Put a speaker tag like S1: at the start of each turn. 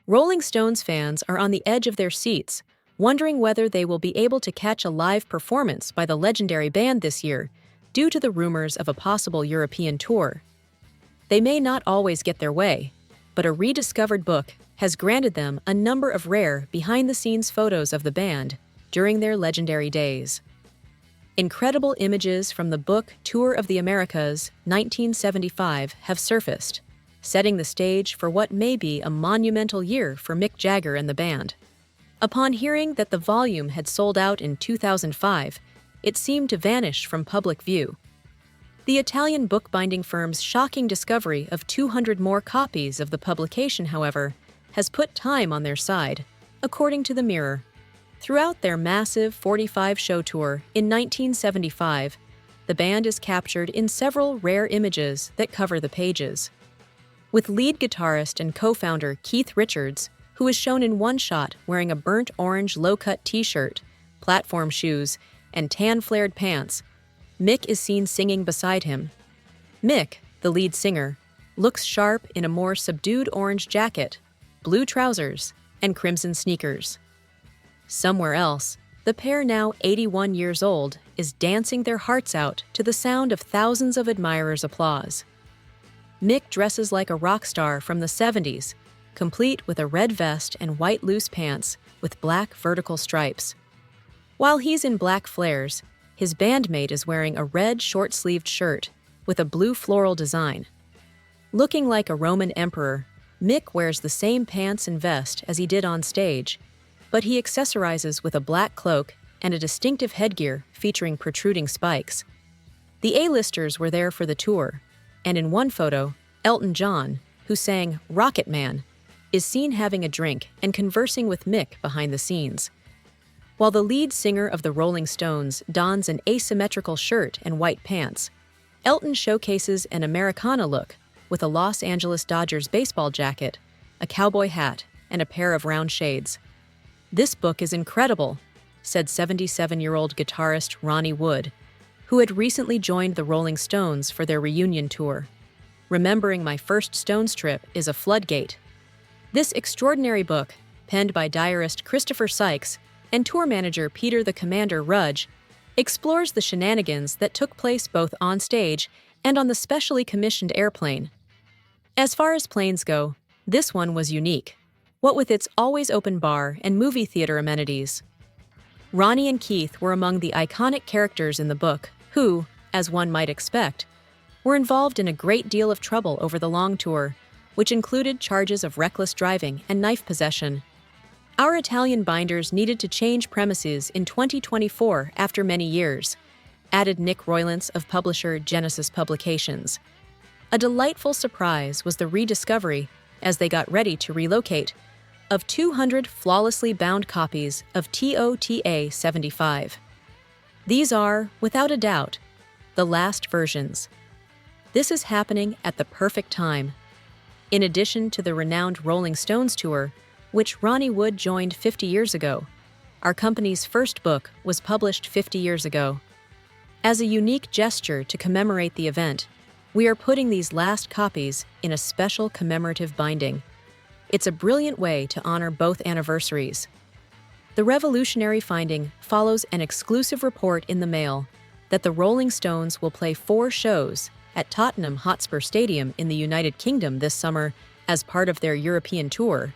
S1: Rolling Stones fans are on the edge of their seats, wondering whether they will be able to catch a live performance by the legendary band this year, due to the rumors of a possible European tour. They may not always get their way, but a rediscovered book has granted them a number of rare behind-the-scenes photos of the band during their legendary days. Incredible images from the book Tour of the Americas 1975 have surfaced, setting the stage for what may be a monumental year for Mick Jagger and the band. Upon hearing that the volume had sold out in 2005, it seemed to vanish from public view. The Italian bookbinding firm's shocking discovery of 200 more copies of the publication, however, has put time on their side, according to the Mirror. Throughout their massive 45-show tour in 1975, the band is captured in several rare images that cover the pages. With lead guitarist and co-founder Keith Richards, who is shown in one shot wearing a burnt orange low-cut t-shirt, platform shoes, and tan-flared pants, Mick is seen singing beside him. Mick, the lead singer, looks sharp in a more subdued orange jacket, blue trousers, and crimson sneakers. Somewhere else, the pair, now 81 years old, is dancing their hearts out to the sound of thousands of admirers' applause. Mick dresses like a rock star from the 70s, complete with a red vest and white loose pants with black vertical stripes. While he's in black flares, his bandmate is wearing a red short-sleeved shirt with a blue floral design. Looking like a Roman emperor, Mick wears the same pants and vest as he did on stage, but he accessorizes with a black cloak and a distinctive headgear featuring protruding spikes. The A-listers were there for the tour, and in one photo, Elton John, who sang Rocket Man, is seen having a drink and conversing with Mick behind the scenes. While the lead singer of the Rolling Stones dons an asymmetrical shirt and white pants, Elton showcases an Americana look with a Los Angeles Dodgers baseball jacket, a cowboy hat, and a pair of round shades. "This book is incredible," said 77-year-old guitarist Ronnie Wood, who had recently joined the Rolling Stones for their reunion tour. "Remembering my first Stones trip is a floodgate." This extraordinary book, penned by diarist Christopher Sykes and tour manager Peter the Commander Rudge, explores the shenanigans that took place both on stage and on the specially commissioned airplane. As far as planes go, this one was unique, what with its always-open bar and movie theater amenities. Ronnie and Keith were among the iconic characters in the book who, as one might expect, were involved in a great deal of trouble over the long tour, which included charges of reckless driving and knife possession. Our Italian binders needed to change premises in 2024 after many years, added Nick Roylance of publisher Genesis Publications. A delightful surprise was the rediscovery, as they got ready to relocate, of 200 flawlessly bound copies of TOTA 75. These are, without a doubt, the last versions. This is happening at the perfect time. In addition to the renowned Rolling Stones tour, which Ronnie Wood joined 50 years ago, our company's first book was published 50 years ago. As a unique gesture to commemorate the event, we are putting these last copies in a special commemorative binding. It's a brilliant way to honor both anniversaries. The revolutionary finding follows an exclusive report in the Mail that the Rolling Stones will play 4 shows at Tottenham Hotspur Stadium in the United Kingdom this summer as part of their European tour.